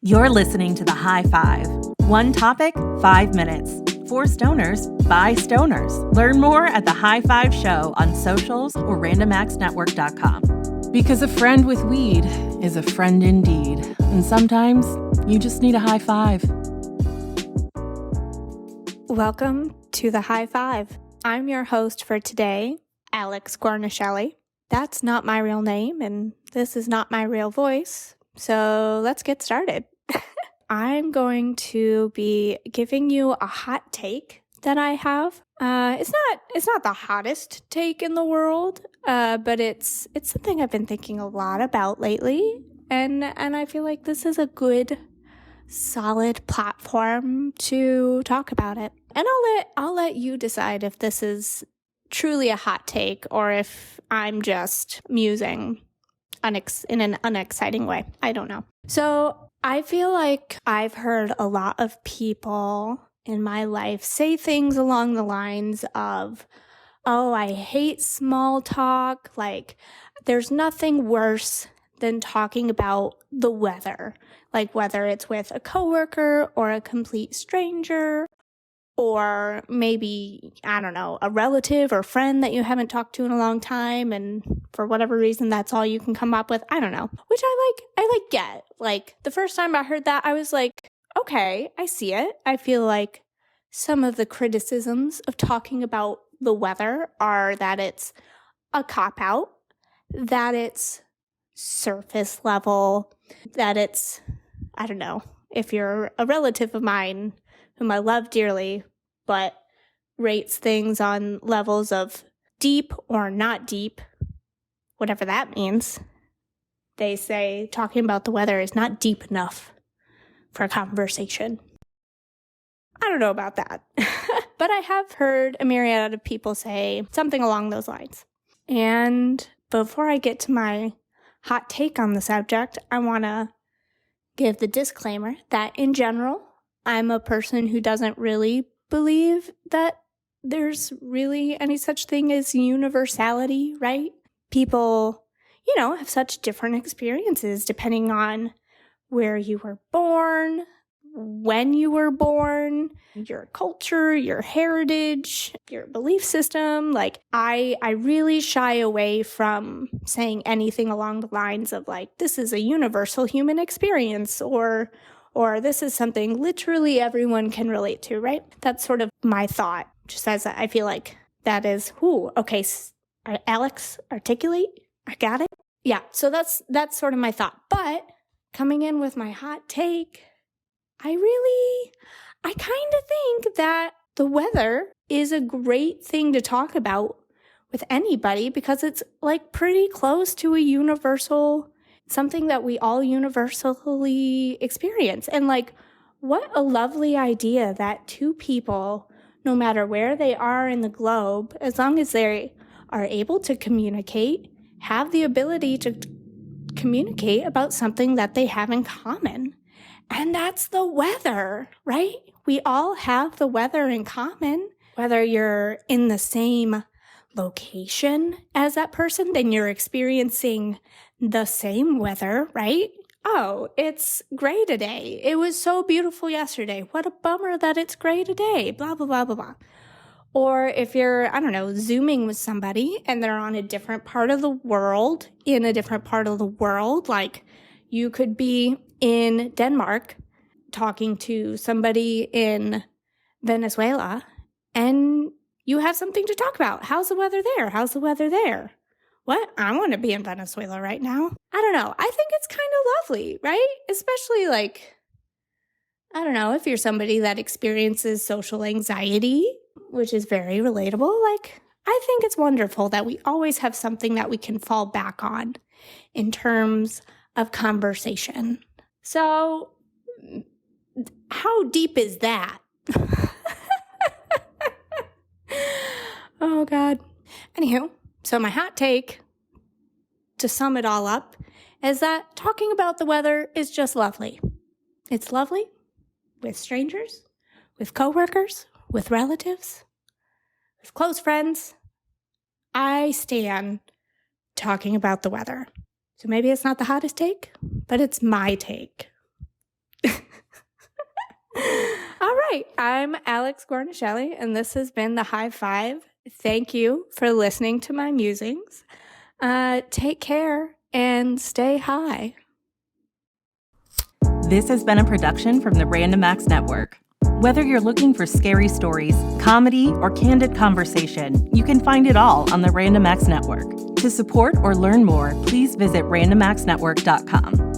You're listening to The High Five. One topic, 5 minutes. For stoners, by stoners. Learn more at The High Five Show on socials or randomaxnetwork.com. Because a friend with weed is a friend indeed. And sometimes you just need a high five. Welcome to The High Five. I'm your host for today, Alex Guarnaschelli. That's not my real name, and this is not my real voice. So let's get started. I'm going to be giving you a hot take that I have. It's not the hottest take in the world, but it's something I've been thinking a lot about lately, and I feel like this is a good, solid platform to talk about it. And I'll let you decide if this is truly a hot take or if I'm just musing in an unexciting way. I don't know. So I feel like I've heard a lot of people in my life say things along the lines of, oh, I hate small talk. Like, there's nothing worse than talking about the weather. Like, whether it's with a coworker or a complete stranger, or maybe, I don't know, a relative or friend that you haven't talked to in a long time, and for whatever reason, that's all you can come up with. I don't know. Which I get. Like, the first time I heard that, I was like, okay, I see it. I feel like some of the criticisms of talking about the weather are that it's a cop-out, that it's surface level, that it's, I don't know, if you're a relative of mine whom I love dearly, but rates things on levels of deep or not deep, whatever that means. They say talking about the weather is not deep enough for a conversation. I don't know about that, but I have heard a myriad of people say something along those lines. And before I get to my hot take on the subject, I want to give the disclaimer that in general, I'm a person who doesn't really believe that there's really any such thing as universality, right? People, have such different experiences depending on where you were born, when you were born, your culture, your heritage, your belief system. Like, I really shy away from saying anything along the lines of like, this is a universal human experience, or this is something literally everyone can relate to, right? That's sort of my thought, just as I feel like that is, okay, Alex, articulate, I got it. Yeah, so that's sort of my thought. But coming in with my hot take, I kind of think that the weather is a great thing to talk about with anybody because it's like pretty close to a universal, something that we all universally experience. And like, what a lovely idea that two people, no matter where they are in the globe, as long as they are able to communicate, have the ability to communicate about something that they have in common. And that's the weather, right? We all have the weather in common. Whether you're in the same location as that person, then you're experiencing the same weather, right? Oh, it's gray today. It was so beautiful yesterday. What a bummer that it's gray today. Blah, blah, blah, blah, blah. Or if you're, Zooming with somebody and they're on a different part of the world, like you could be in Denmark talking to somebody in Venezuela and you have something to talk about. How's the weather there? What? I want to be in Venezuela right now. I don't know. I think it's kind of lovely, right? Especially like, I don't know, if you're somebody that experiences social anxiety, which is very relatable. Like, I think it's wonderful that we always have something that we can fall back on in terms of conversation. So, how deep is that? Oh, God. Anywho, so my hot take, to sum it all up, is that talking about the weather is just lovely. It's lovely with strangers, with coworkers, with relatives, with close friends. I stand talking about the weather. So maybe it's not the hottest take, but it's my take. All right. I'm Alex Guarnaschelli, and this has been the High Five. Thank you for listening to my musings. Take care and stay high. This has been a production from the Random Acts Network. Whether you're looking for scary stories, comedy, or candid conversation, you can find it all on the Random Acts Network. To support or learn more, please visit randomactsnetwork.com.